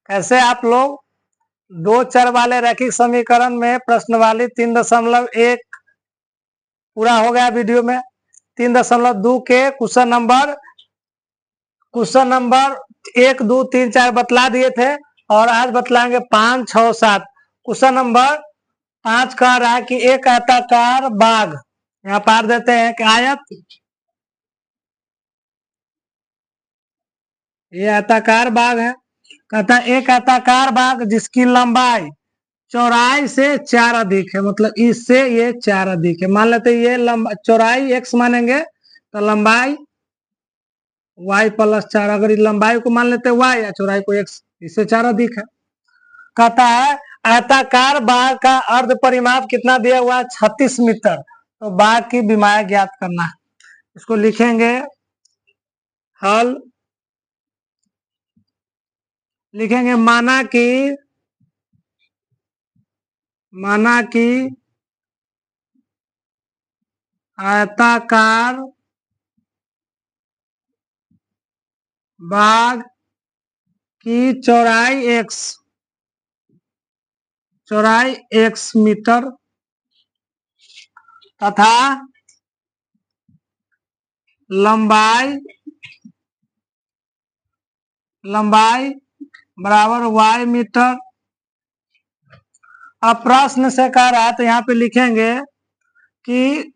कैसे आप लोग दो चर वाले रैखिक समीकरण में प्रश्नवाली 3.1 पूरा हो गया वीडियो में। 3.2 के क्वेश्चन नंबर 1, 2, 3, 4 बतला दिए थे और आज बतलाएंगे 5, 6, 7। क्वेश्चन नंबर 5 कह रहा है कि एक आयताकार बाग, यहाँ पार देते हैं कि आयत, ये आयताकार बाग है। कहता है एक आयताकार बाग जिसकी लंबाई चौड़ाई से 4 अधिक है, मतलब इससे ये 4 अधिक है। मान लेते ये चौड़ाई x मानेंगे तो लंबाई y+4, अगर इस लंबाई को मान लेते y या चौड़ाई को x, इससे 4 अधिक है। कहता है आयताकार बाग का अर्ध परिमाप कितना दिया हुआ है? 36 मीटर। तो बाग की विमाएं ज्ञात करना है। इसको लिखेंगे हल, लिखेंगे माना कि आयताकार बाग की चौड़ाई x मीटर तथा लंबाई बराबर y मीटर। अब प्रश्न से कह रहा है तो यहाँ पे लिखेंगे कि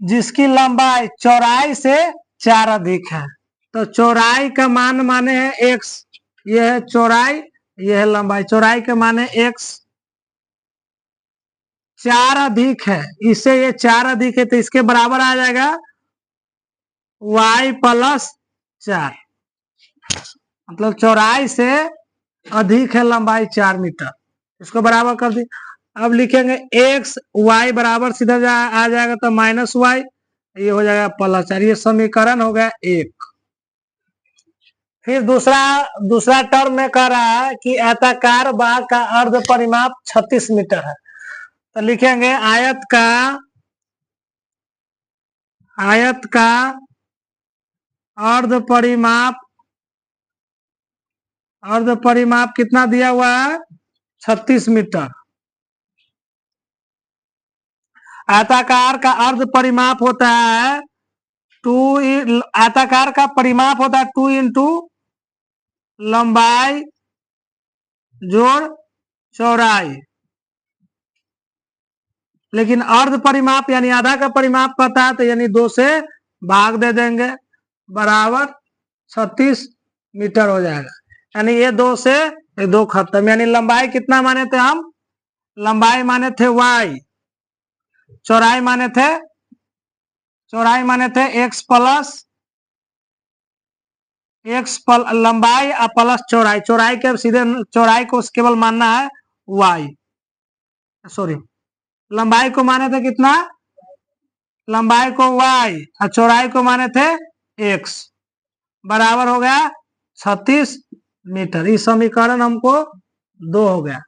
जिसकी लंबाई चौड़ाई से 4 अधिक है। तो चौड़ाई का मान माने है x, ये है चौड़ाई, ये है लंबाई। चौड़ाई के माने x, 4 अधिक है, इससे ये 4 अधिक है तो इसके बराबर आ जाएगा y+4, मतलब चौड़ाई से अधिक है लंबाई 4 मीटर। इसको बराबर कर दी। अब लिखेंगे x y बराबर सीधा आ जाएगा तो -y, ये हो जाएगा +4। ये समीकरण हो गया 1। फिर दूसरा टर्म में कह रहा है कि आयताकार बाग का अर्ध परिमाप 36 मीटर है। तो लिखेंगे आयत का अर्ध परिमाप कितना दिया हुआ है? 36 मीटर। आयताकार का अर्ध परिमाप होता है 2, आयताकार का परिमाप होता है 2 इंटू लंबाई जोड़ चौड़ाई, लेकिन अर्ध परिमाप यानी आधा का परिमाप पता है तो यानी 2 से भाग दे देंगे, बराबर 36 मीटर हो जाएगा। यानी ये 2 से 2 खत्म। यानी लंबाई कितना माने थे हम? लंबाई माने थे y, चौड़ाई माने थे x लंबाई प्लस चौड़ाई। चौड़ाई के सीधे चौड़ाई को केवल मानना है y, सॉरी लंबाई को माने थे कितना? लंबाई को y और चौड़ाई को माने थे x, बराबर हो गया 36 मीटर। इस समीकरण हमको 2 हो गया।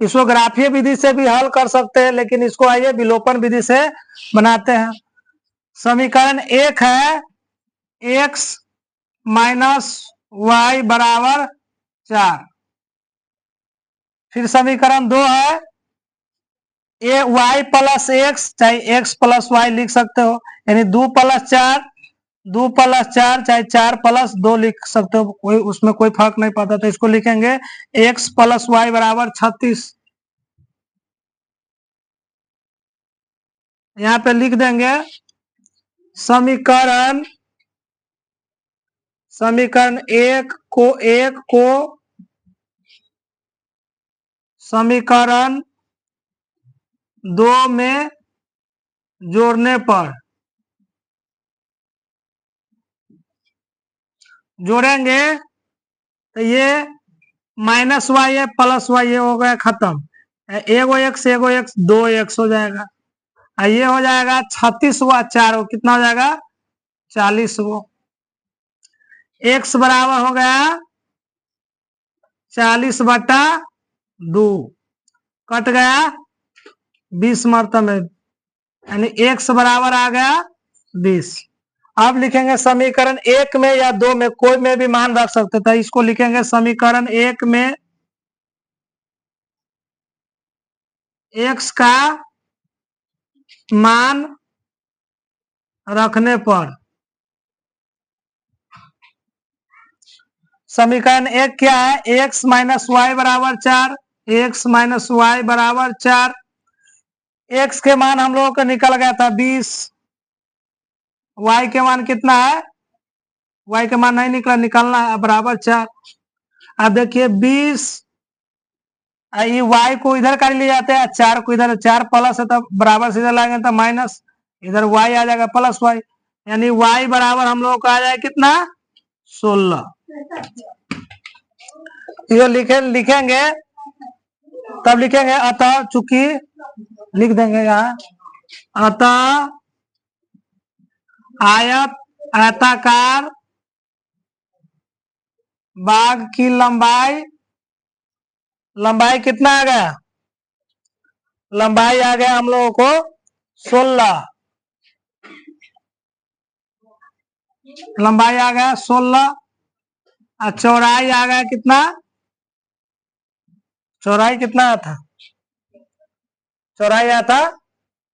इसको ग्राफीय विधि से भी हल कर सकते हैं, लेकिन इसको आइए विलोपन विधि से बनाते हैं। समीकरण 1 है x - y बराबर 4। फिर समीकरण 2 है y+x, चाहे x+y लिख सकते हो, यानी 2 + 4 चाहे 4+2 लिख सकते हो, कोई उसमें कोई फर्क नहीं पड़ता। तो इसको लिखेंगे x+y बराबर 36। यहाँ पे लिख देंगे समीकरण 1 को समीकरण 2 में जोड़ने पर जोड़ेंगे तो ये -y है +y, ये हो गया खत्म। एगो x 2 x हो जाएगा। ये हो जाएगा 36 व 4 कितना हो जाएगा? 40 वो। x बराबर हो गया 40/2, कट गया 20 मरतबे, यानी x बराबर आ गया 20। अब लिखेंगे समीकरण 1 में या 2 में, कोई में भी मान रख सकते थे। इसको लिखेंगे समीकरण 1 में x का मान रखने पर, समीकरण 1 क्या है, x माइनस वाई बराबर 4, x माइनस वाई बराबर 4। x के मान हम लोगों को निकल गया था 20, y के मान कितना है, y के मान नहीं निकला, निकलना है बराबर 4। अब देखिए 20, ये y को इधर कर ले जाते हैं, 4 को इधर, 4 प्लस है तब बराबर से इधर लाएंगे तो माइनस, इधर y आ जाएगा प्लस y, यानी y बराबर हम लोग को आ जाए कितना, 16। ये लिखेंगे तब लिखेंगे अतः, चूंकि लिख देंगे यहाँ, अतः आयताकार बाग की लंबाई कितना आ गया, लंबाई आ गया हम लोगों को 16, लंबाई आ गया 16 और चौड़ाई आ गया कितना, चौड़ाई कितना था, चौड़ाई आया था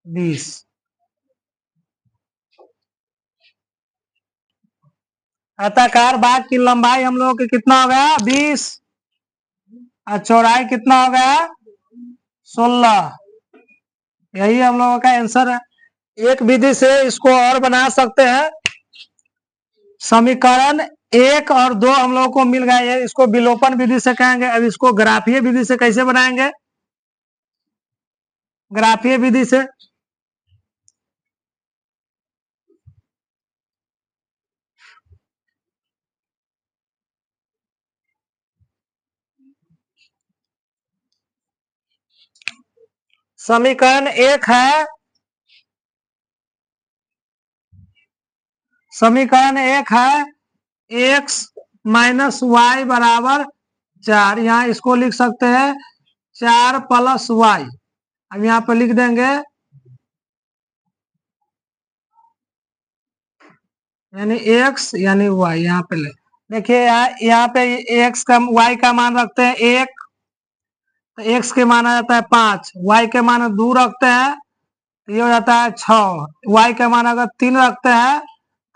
20। आयताकार बाग की लंबाई हम लोगों की कितना हो गया 20 और चौड़ाई कितना हो गया 16। यही हम लोगों का आंसर है। एक विधि से इसको और बना सकते हैं, समीकरण 1 और 2 हम लोगों को मिल गया है, इसको विलोपन विधि से कहेंगे। अब इसको ग्राफीय विधि से कैसे बनाएंगे, ग्राफीय विधि से समीकरण 1 है, समीकरण 1 है x माइनस वाई बराबर 4, यहाँ इसको लिख सकते हैं 4 प्लस वाई। अब यहाँ पे लिख देंगे यानी x यानी y, यहाँ पे ले देखिए, यहाँ पे x का y का मान रखते हैं 1, तो x के मान आ जाता है 5, y के मान 2 रखते हैं तो ये हो जाता है 6, y के मान अगर 3 रखते हैं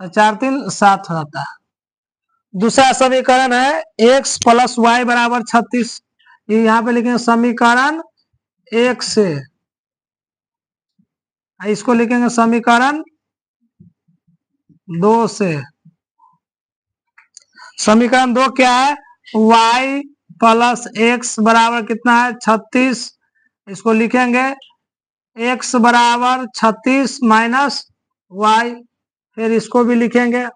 तो 4 3 7 हो जाता है। दूसरा समीकरण है x प्लस वाई बराबर 36, ये यहाँ पे लिखेंगे समीकरण 1 से, इसको लिखेंगे समीकरण 2 से। समीकरण 2 क्या है, y प्लस x बराबर कितना है 36, इसको लिखेंगे x बराबर 36 माइनस y, फिर इसको भी लिखेंगे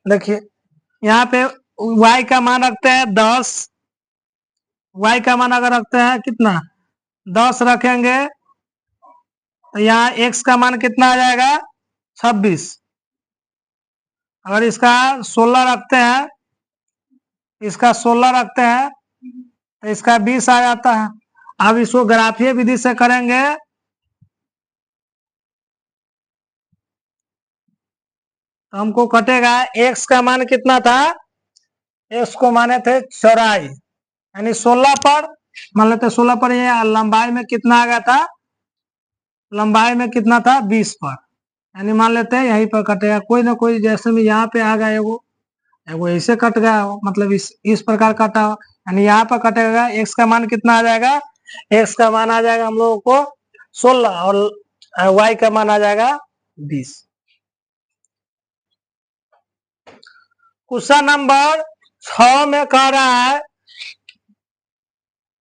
देखिए, यहाँ पे y का मान रखते हैं 10, y का मान अगर रखते हैं कितना 10 रखेंगे तो यहाँ x का मान कितना आ जाएगा 26, अगर इसका 16 रखते हैं, इसका 16 रखते हैं तो इसका 20 आ जाता है। अब इसको ग्राफीय विधि से करेंगे तो हमको कटेगा, x का मान कितना था, x को माने थे चौड़ाई, यानी 16 पर मान लेते 16 पर, ये लंबाई में कितना आ गया था, लंबाई में कितना था 20 पर, यानी मान लेते हैं यहीं पर कटेगा, कोई ना कोई, जैसे में यहाँ पे आ गया एगो, एगो ऐसे कट गया हो, मतलब इस प्रकार कटा हो, यानी यहाँ पर कटेगा, x का मान कितना आ जाएगा, x का मान आ जाएगा हम लोगों को 16 और y का मान आ जाएगा 20। क्वेश्चन नंबर 6 में कह रहा है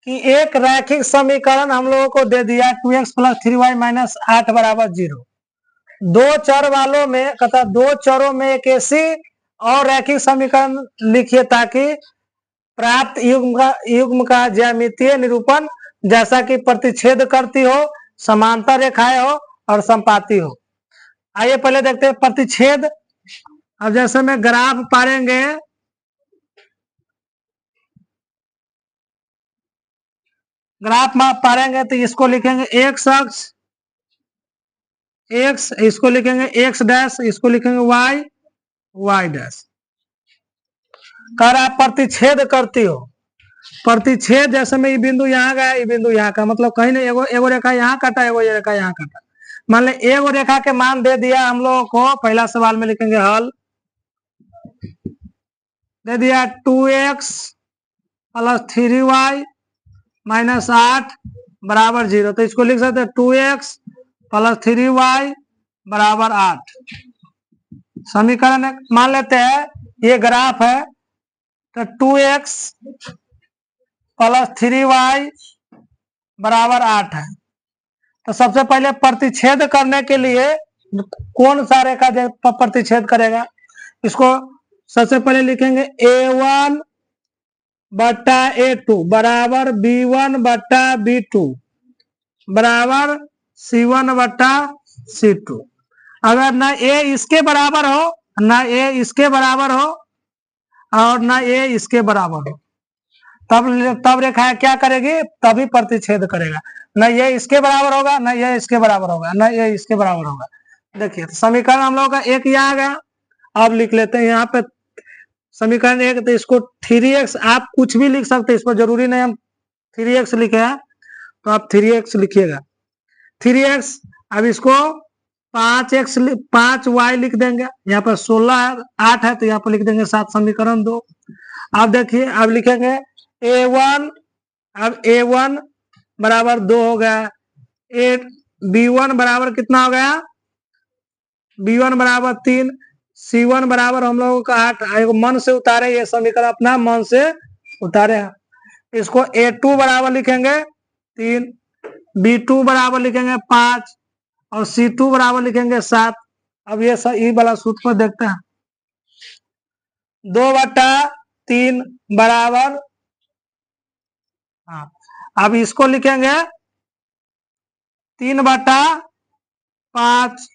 कि एक रैखिक समीकरण हम लोगों को दे दिया 2x प्लस 3y माइनस 8 बराबर 0, दो चर वालों में कहता, दो चरों में एक ऐसी और रैखिक समीकरण लिखिए ताकि प्राप्त युग्म का ज्यामितीय निरूपण जैसा कि प्रतिच्छेद करती हो, समांतर रेखाएं हो और संपाती हो। आइए पहले देखते हैं प्रतिच्छेद। अब जैसे में ग्राफ पारेंगे, ग्राफ में पारेंगे तो इसको लिखेंगे एक्स अक्ष, एक्स, इसको लिखेंगे एक्स डैश, इसको लिखेंगे वाई, वाई डैश। कह रहा प्रतिच्छेद करती हो, प्रतिच्छेद जैसे में ये बिंदु यहाँ गया, ये बिंदु यहाँ का, मतलब कहीं नहीं, एगो रेखा यहाँ काटा, एगो ये रेखा यहाँ काटा। मान ले एगो रेखा के मान दे दिया हम लोगों को, पहला सवाल में लिखेंगे हल, दे दिया 2x प्लस 3y माइनस 8 बराबर 0, तो इसको लिख सकते हैं 2x प्लस 3y बराबर 8। समीकरण मान लेते हैं ये ग्राफ है, तो 2x प्लस 3y बराबर 8 है। तो सबसे पहले प्रतिच्छेद करने के लिए कौन सा रेखा प्रतिच्छेद करेगा, इसको सबसे पहले लिखेंगे A1 बट्टा A2 बराबर B1 बट्टा B2 बराबर C1 बट्टा C2। अगर ना A इसके बराबर हो, ना A इसके बराबर हो और ना A इसके बराबर हो, तब रेखा क्या करेगी, तभी प्रतिच्छेद करेगा। ना ये इसके बराबर होगा, ना ये इसके बराबर होगा, ना ये इसके बराबर होगा। देखिए समीकरण हम लोग का एक ये आ गया। अब लिख लेते हैं यहाँ पे समीकरण एक, तो इसको 3x आप कुछ भी लिख सकते हैं, इस पर जरूरी नहीं हम 3x लिखे हैं, तो आप 3x लिखिएगा 3x। अब इसको 5y लिख देंगे, यहाँ पर 16 8 है तो यहाँ पर लिख देंगे 7, समीकरण 2। अब देखिए अब लिखेंगे A1, अब A1 बराबर 2 हो गया, B1 बराबर कितना हो गया, B1 बराबर 3, C1 बराबर हम लोगों का 8। मन से उतारे, ये समीकरण अपना मन से उतारे। इसको A2 बराबर लिखेंगे 3, B2 बराबर लिखेंगे 5 और C2 बराबर लिखेंगे 7। अब ये वाला सूत्र को देखते हैं, 2/3 बराबर, हाँ अब इसको लिखेंगे 3/5,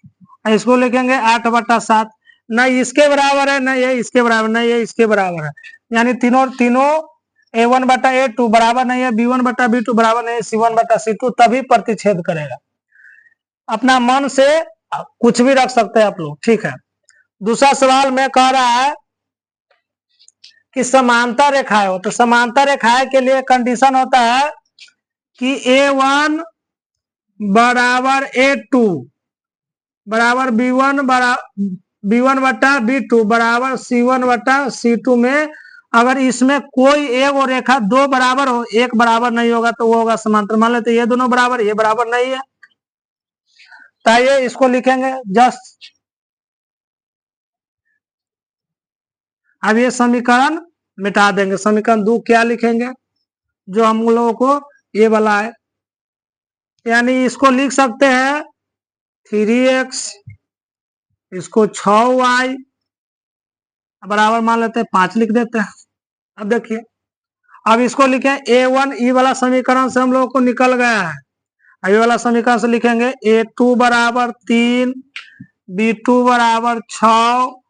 इसको लिखेंगे 8/7। न इसके बराबर है, न ये इसके बराबर, न ये इसके बराबर है, यानी तीनों A1 बटा A2 बराबर नहीं है, B1 बटा B2 बराबर नहीं है, C1 बटा C2, तभी प्रतिच्छेद करेगा। अपना मन से कुछ भी रख सकते हैं आप लोग, ठीक है। दूसरा सवाल में कह रहा है कि समांतर रेखाएं हो, तो समांतर रेखाएं के लिए कंडीशन होता है कि A1 बराबर A2 बराबर B1 बटा B2 बराबर C1 बटा C2 में अगर इसमें कोई एक और रेखा दो बराबर हो, एक बराबर नहीं होगा तो वो होगा समांतर। मान लेते ये दोनों बराबर, ये बराबर नहीं है, तो ये इसको लिखेंगे जस्ट। अब ये समीकरण मिटा देंगे, समीकरण 2 क्या लिखेंगे, जो हम लोगों को ये वाला है, यानी इसको लिख सकते हैं 3x, इसको 6y बराबर मान लेते हैं 5 लिख देते हैं। अब देखिए अब इसको लिखें A1, ई वाला समीकरण से हम लोगों को निकल गया है, ये वाला समीकरण से लिखेंगे A2 बराबर 3, B2 बराबर 6,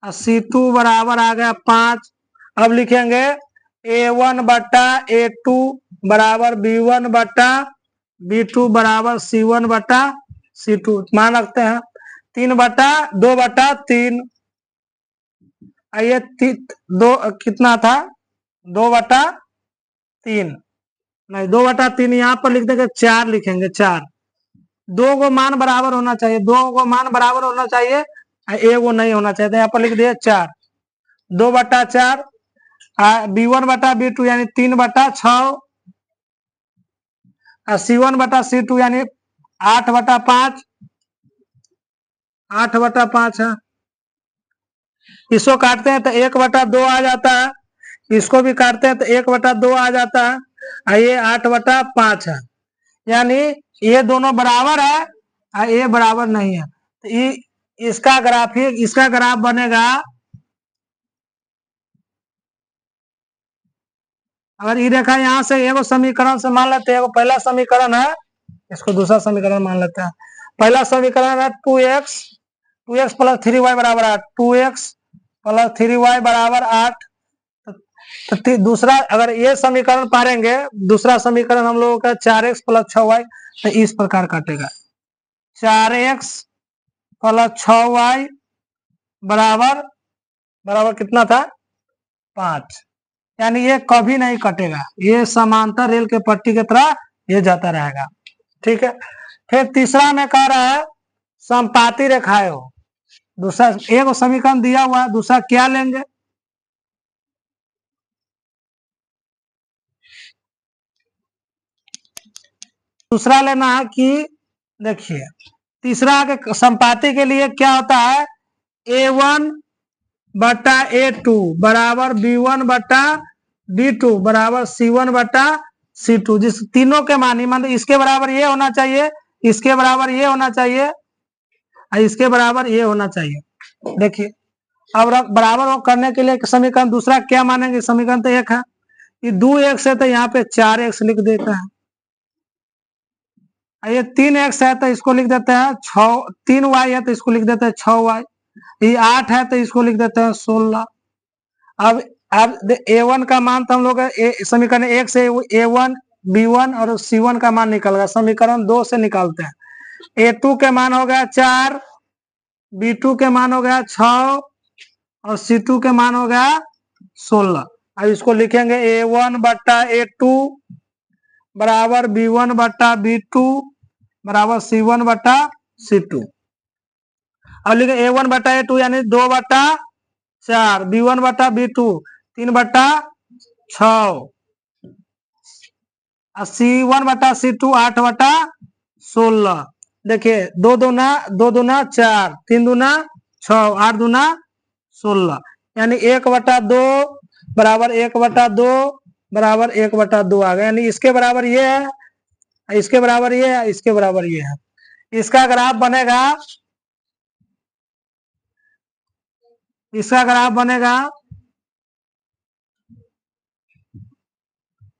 C2 बराबर आ गया 5। अब लिखेंगे A1 बटा A2 बराबर B1 बटा B2 बराबर C1 बटा C2, मान रखते हैं 2/3। आइए 2 कितना था, 2/3 नहीं, 2/3 यहाँ पर लिख देंगे 4 लिखेंगे 4। 2 को मान बराबर होना चाहिए, 2 को मान बराबर होना चाहिए, एक वो नहीं होना चाहिए, तो यहाँ पर लिख दिया 4। 2/4 B1 बटा B2 यानी 3/6, C1 बटा C2 यानी 8/5, 8/5 है। इसको काटते हैं तो 1/2 आ जाता है, इसको भी काटते हैं तो 1/2 आ जाता है, ये 8/5 है, यानी ये दोनों बराबर है और ये बराबर नहीं है। तो ये इसका ग्राफ बनेगा, अगर ये रेखा यहाँ से एगो समीकरण से मान लेते हैं, पहला समीकरण है, इसको दूसरा समीकरण मान लेते हैं। पहला समीकरण है 2x प्लस 3y बराबर 8, 2x प्लस 3y बराबर 8। तो दूसरा अगर ये समीकरण पारेंगे, दूसरा समीकरण हम लोगों का 4x प्लस 6y, तो इस प्रकार कटेगा 4x प्लस 6y बराबर बराबर कितना था 5, यानी ये कभी नहीं कटेगा, ये समांतर रेल के पट्टी की तरह ये जाता रहेगा। ठीक है, फिर तीसरा में कह रहा है समपाती रेखाएं हो। दूसरा एक समीकरण दिया हुआ है, दूसरा क्या लेंगे, दूसरा लेना है कि देखिए तीसरा के संपाति के लिए क्या होता है A1 बटा A2 बराबर B1 बटा B2 बराबर C1 बटा C2, जिस तीनों के मान मतलब इसके बराबर ये होना चाहिए, इसके बराबर ये होना चाहिए और इसके बराबर ये होना चाहिए। देखिए अब बराबर करने के लिए समीकरण दूसरा क्या मानेंगे, समीकरण तो एक है, ये 2x है तो यहाँ पे 4x लिख देता है, ये 3x है तो इसको लिख देते हैं 3y है तो इसको लिख देते हैं 6y, ये 8 है तो इसको लिख देते हैं 16। अब A1 का मान तो हम लोग समीकरण 1 से A1 B1 और C1 का मान निकल गया, समीकरण 2 से निकालते हैं। A2 के मान हो गया 4, B2 के मान हो गया 6 और C2 के मान हो गया 16। अब इसको लिखेंगे A1 बट्टा A2 बराबर B1 बट्टा B2 बराबर C1 बट्टा C2। अब लिखे A1 बट्टा A2 यानी 2 बट्टा 4, B1 बट्टा B2 3 बट्टा 6, C1 बट्टा C2 8 बट्टा 16। देखिए 2 दूना 4, 3 दूना 6, 8 दूना 16, यानी 1 बट्टा 2 बराबर 1 बट्टा 2 बराबर 1 बट्टा 2 आ गया, यानी इसके बराबर ये है, इसके बराबर ये है, इसके बराबर ये है। इसका ग्राफ बनेगा, इसका ग्राफ बनेगा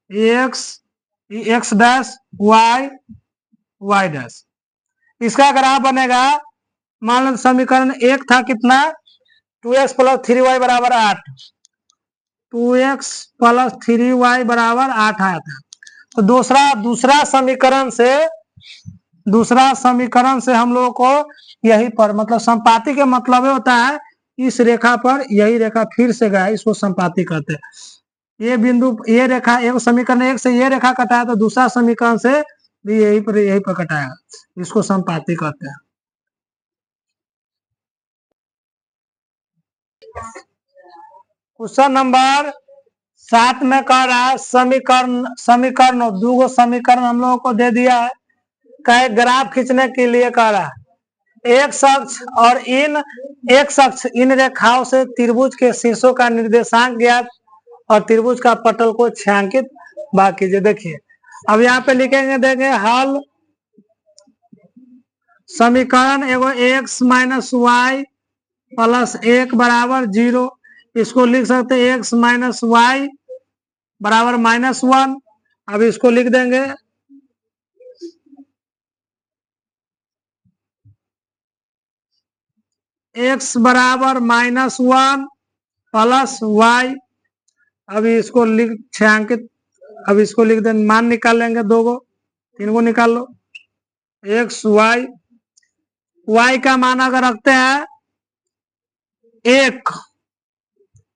एक्स डैश वाई डैश। इसका ग्राफ बनेगा, मान लो समीकरण एक था कितना 2x प्लस 3y बराबर 8, 2x प्लस 3y बराबर 8 आया था। तो दूसरा समीकरण से हम लोगों को यही पर मतलब संपाति के मतलब होता है इस रेखा पर यही रेखा फिर से गया, इसको संपाति कहते हैं। ये बिंदु ये रेखा एक समीकरण एक से ये रेखा कटाया तो दूसरा समीकरण से भी यही पर कटाया, इसको संपाति कहते हैं। क्वेश्चन नंबर 7 में कह रहा है समीकरण दो समीकरण हम लोगों को दे दिया है, कहे ग्राफ खींचने के लिए कह रहा है एक शख्स इन रेखाओं से त्रिभुज के शीर्षों का निर्देशांक ज्ञात और त्रिभुज का पटल को छायांकित कीजिए। देखिए अब यहाँ पे लिखेंगे, देंगे हल समीकरण एगो x माइनस वाई प्लस 1 बराबर 0, इसको लिख सकते हैं x माइनस वाई बराबर -1। अब इसको लिख देंगे x बराबर -1 प्लस y। अब इसको लिख छायांकित, अब इसको लिख दें, मान निकाल लेंगे, 2 गो 3 गो निकाल लो, x y का मान अगर रखते हैं 1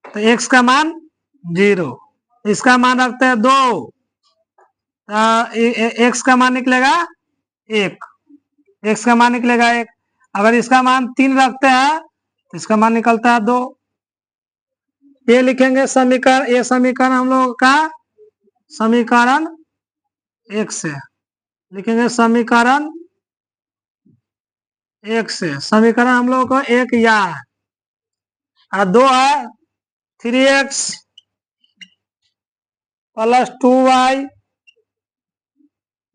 तो x का मान 0, इसका मान रखते हैं 2 x का मान निकलेगा 1, x का मान निकलेगा 1। अगर इसका मान 3 रखते हैं तो इसका मान निकलता है 2। ये लिखेंगे समीकरण, ये समीकरण हम लोग का समीकरण 1 से लिखेंगे, समीकरण 1 से समीकरण हम लोग को 1 या है और 2 है 3x प्लस 2y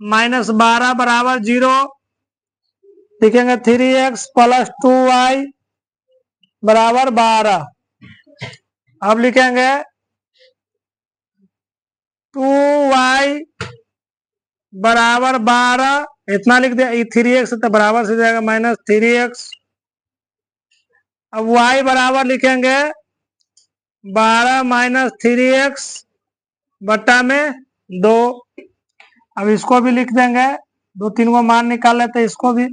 माइनस 12 बराबर 0, लिखेंगे 3x प्लस 2y बराबर 12। अब लिखेंगे 2y बराबर 12, इतना लिख दिया, 3x तो बराबर से जाएगा -3x। अब y बराबर लिखेंगे 12 माइनस 3x बट्टा में 2। अब इसको भी लिख देंगे, 2-3 को मान निकाल लेते इसको भी।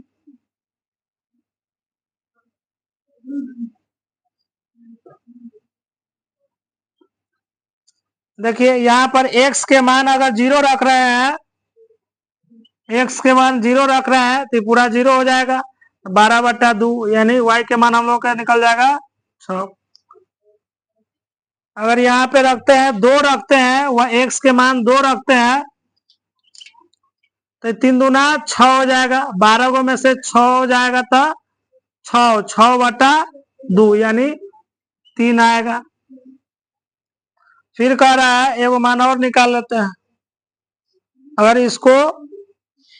देखिए यहाँ पर x के मान अगर 0 रख रहे हैं, x के मान 0 रख रहे हैं तो पूरा 0 हो जाएगा। 12/2 यानी y के मान हम लोग का निकल जाएगा 6। अगर यहाँ पे रखते हैं 2 रखते हैं, वह x के मान 2 रखते हैं तो 3 दूना 6 हो जाएगा। 12 को में से 6 हो जाएगा तो 6/2 यानी 3 आएगा। फिर कह रहा है एगो मान और निकाल लेते हैं। अगर इसको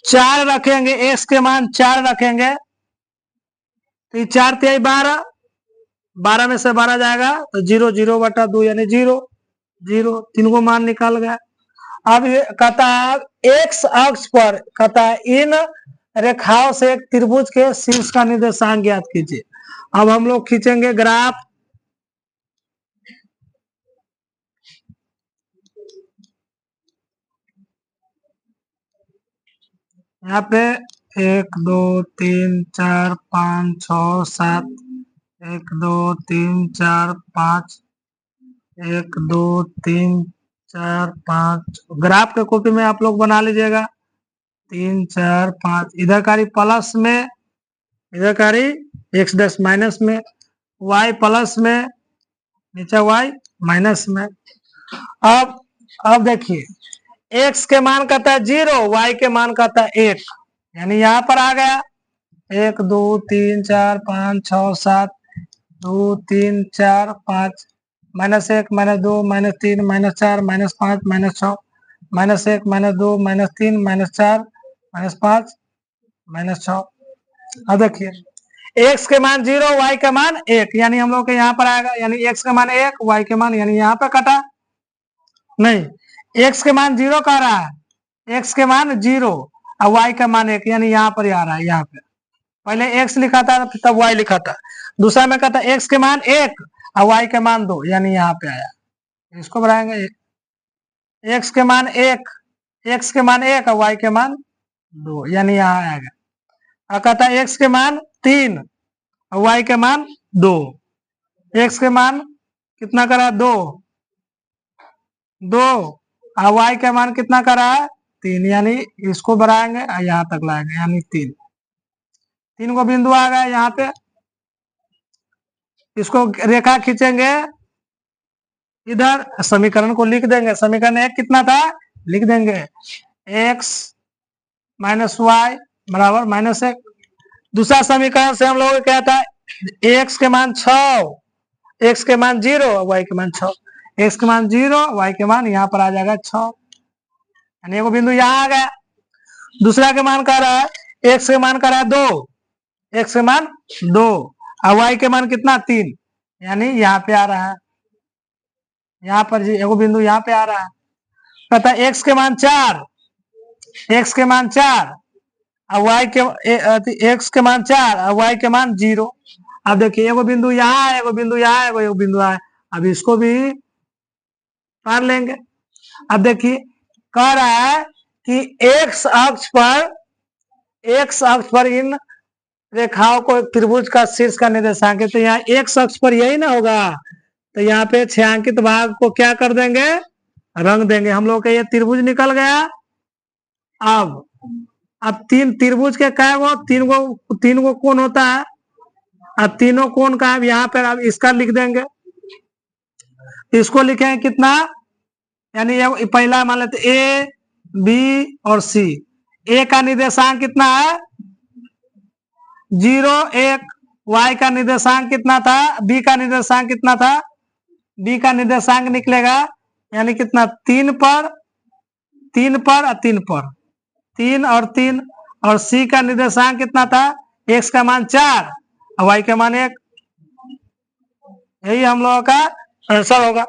4 रखेंगे, x के मान 4 रखेंगे तो 4 3 12, 12 में से 12 जाएगा तो 0/2 यानी 0 0। 3 को मान निकाल गया। अब ये कहता है x अक्ष पर, कहता है इन रेखाओं से एक त्रिभुज के शीर्ष का निर्देशांक ज्ञात कीजिए। अब हम लोग खींचेंगे ग्राफ। यहाँ पे 1 2 3 4 5 6 7, 1 2 3 4 5, 1 2 3 4 5। ग्राफ के कॉपी में आप लोग बना लीजिएगा 3 4 5। इधर कारी प्लस में, इधर कारी x डैश माइनस में, y प्लस में, नीचे y माइनस में। अब देखिए x के मान कहता है 0, y के मान कहता है 1, यानी यहाँ पर आ गया 1 2 3 4 5 6 7, 2 3 4 5, -1 -2 -3 -4 -5 -6, -1 -2 -3 -4 -5 -6। अब देखिए x के मान 0, y के मान 1, यानी हम लोग के यहाँ पर आएगा, यानी x के मान 1, y के मान, यानी यहाँ पे कटा नहीं, x के मान 0 कह रहा है, x के मान 0 और y का मान 1, यानी यहाँ पर आ रहा है। यहाँ पे पहले x लिखा था तब y लिखा था, दूसरा में कहता x के मान 1 और y के मान 2, यानी यहाँ पे आया। इसको बढ़ाएंगे x के मान 1, x के मान 1 और y के मान 2, यानी यहाँ आएगा। और कहता है x के मान 3 और y के मान 2। x के मान कितना करा 2 और y के मान कितना करा 3, यानी इसको बढ़ाएंगे और यहाँ तक लाएंगे, यानी 3 को बिंदु आ गया यहाँ पे। इसको रेखा खींचेंगे, इधर समीकरण को लिख देंगे। समीकरण 1 कितना था, लिख देंगे x माइनस वाई बराबर -1। दूसरा समीकरण से हम लोग को क्या था, x के मान 6, x के मान 0, y के मान 6, x के मान 0, y के मान यहाँ पर आ जाएगा 6, यानी एगो बिंदु यहाँ आ गया। दूसरा के मान कह रहा है, x के मान कह रहा है 2, x के मान 2 और y के मान कितना 3, यानी यहाँ पे आ रहा है, यहाँ पर जी एगो बिंदु यहाँ पे आ रहा है। कहता है x के मान 4, x के मान 4 और y के x के मान 4 और y के मान 0। अब देखिए एगो बिंदु यहाँ है, एगो बिंदु यहाँ है, एगो बिंदु है। अब इसको भी पार लेंगे। अब देखिए कह रहा है कि x अक्ष पर इन रेखाओं को त्रिभुज का शीर्ष का निर्देशांक है, तो यहाँ x अक्ष पर यही ना होगा, तो यहाँ पे छायांकित भाग को क्या कर देंगे, रंग देंगे। हम लोग का ये त्रिभुज निकल गया। अब 3 त्रिभुज के क्या वो 3 गो कोण होता है, अब तीनों कोण का अब यहाँ पर अब इसका लिख देंगे। इसको लिखेंगे कितना, यानी पहला मान लेते ए बी और सी। ए का निर्देशांक कितना है 0 1, y का निर्देशांक कितना था, b का निर्देशांक कितना था, b का निर्देशांक निकलेगा यानी कितना 3 पर 3 पर और 3 पर 3 और 3, और c का निर्देशांक कितना था, x का मान 4 और y का मान 1। यही हम लोगों का आंसर होगा।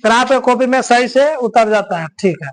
ग्राफ कॉपी में सही से उतर जाता है। ठीक है।